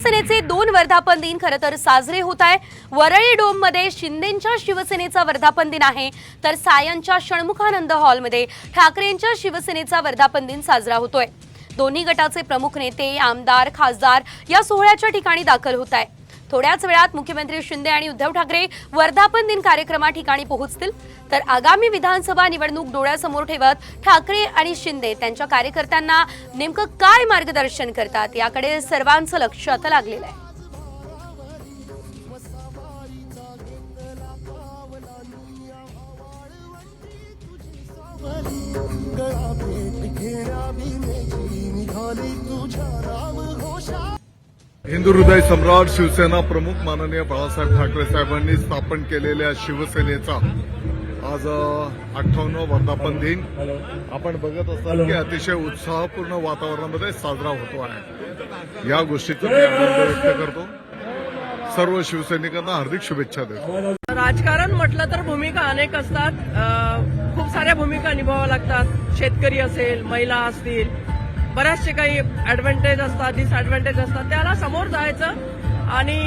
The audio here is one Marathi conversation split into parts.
शिवसेनेचे 2 वर्धापन दिन खरं तर साजरे होत आहे। वरळी डोम मध्ये शिंदेंच्या शिवसेनेचा वर्धापन दिन आहे, तर सायंच्या षण्मुखानंद हॉलमध्ये ठाकरेंच्या शिवसेनेचा वर्धापन दिन साजरा होतोय। दोन्ही गटाचे प्रमुख नेते, आमदार, खासदार या सोहळ्याच्या ठिकाणी दाखल होत आहे। थोड्याच वेळात मुख्यमंत्री शिंदे आणि उद्धव ठाकरे वर्धापन दिन कार्यक्रमा ठिकाणी पोहोचतील। तर आगामी विधानसभा निवडणूक डोळ्यासमोर ठेवत ठाकरे आणि शिंदे त्यांच्या कार्यकर्त्यांना नेमकं काय मार्गदर्शन करतात याकडे सर्वांचं लक्ष आता लागलेलं आहे। हिंदू हृदय सम्राट शिवसेना प्रमुख माननीय बाळासाहेब ठाकरे साहेबांनी स्थापन केलेल्या शिवसेनेचा आज 58वां वर्धापन दिन आपण बघत असाल की अतिशय उत्साहपूर्ण वातावरणामध्ये साजरा होतो आहे। या गोष्टीचा मी आनंद व्यक्त करतो। सर्व शिवसैनिकांना हार्दिक शुभेच्छा देतो। राजकारण म्हटलं तर भूमिका अनेक असतात, खूप साऱ्या भूमिका निभावाव्या लागतात। शेतकरी असेल, महिला असतील, बऱ्याचशे काही ऍडव्हान्टेज असतात, डिसएडव्हान्टेज असतात, त्याला समोर जायचं आणि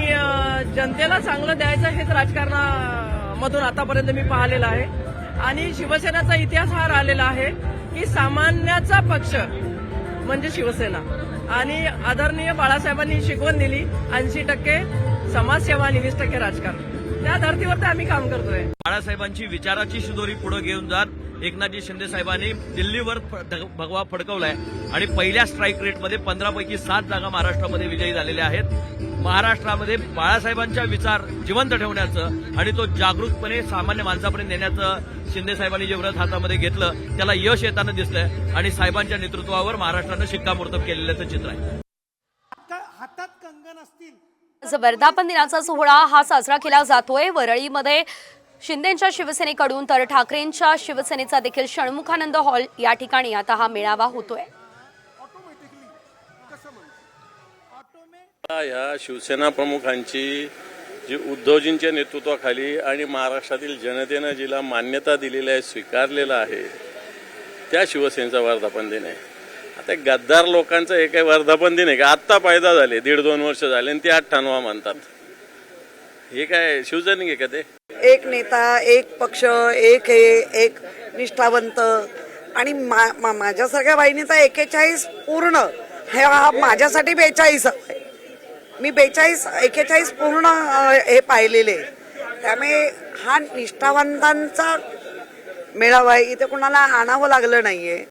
जनतेला चांगलं द्यायचं हेच राजकारणामधून आतापर्यंत मी पाहिलेलं आहे। आणि शिवसेनेचा इतिहास हा राहिलेला आहे की सामान्याचा पक्ष म्हणजे शिवसेना, आणि आदरणीय बाळासाहेबांनी शिकवण दिली 80% समाजसेवा आणि 20% राजकारण। त्या धर्तीवर तर आम्ही काम करतोय। बाळासाहेबांची विचाराची शिदोरी पुढे घेऊन जात एकनाथजी शिंदे साहेबांनी दिल्लीवर भगवा फडकवलाय आणि पहिल्या स्ट्राईक रेटमध्ये 15 पैकी 7 जागा महाराष्ट्रामध्ये विजयी झालेल्या आहेत। महाराष्ट्रामध्ये बाळासाहेबांचा विचार जिवंत ठेवण्याचं आणि तो जागरूकपणे सामान्य माणसापर्यंत नेण्याचं शिंदे साहेबांनी जे व्रत हातामध्ये घेतलं त्याला यश येताना दिसलंय आणि साहेबांच्या नेतृत्वावर महाराष्ट्रानं शिक्कामोर्तब केलेल्याचं चित्र आहे। हातात कंगन असतील। वर्धापन दिनाचा सोहळा हा साजरा केला जातोय वरळीमध्ये शिंदेंच्या शिवसेनेकडून, तर ठाकरेंच्या शिवसेनेचा देखील षण्मुखानंद हॉल या ठिकाणी आता हा मेळावा होतोय। या शिवसेना प्रमुखांची जी उद्धवजींच्या नेतृत्वाखाली आणि महाराष्ट्रातील जनतेनं जिला मान्यता दिलेली आहे, स्वीकारलेला आहे, त्या शिवसेनेचा वर्धापन दिन आहे। आता गद्दार लोकांचं हे काही वर्धापन दिन आहे का? आत्ता पैदा झाले, 1.5-2 वर्ष झाले आणि ते 98वा मानतात। हे काय शिवसैनिक आहे का ते? एक नेता, एक पक्ष, एक निष्ठावंत आणि माझ्यासारख्या बाईंचा 41 पूर्ण, हा माझ्यासाठी 42 आहे। मी 41 पूर्ण हे पाहिलेले, त्यामुळे हा निष्ठावंतांचा मेळावा आहे। इथे कुणाला आणावं लागलं नाहीये।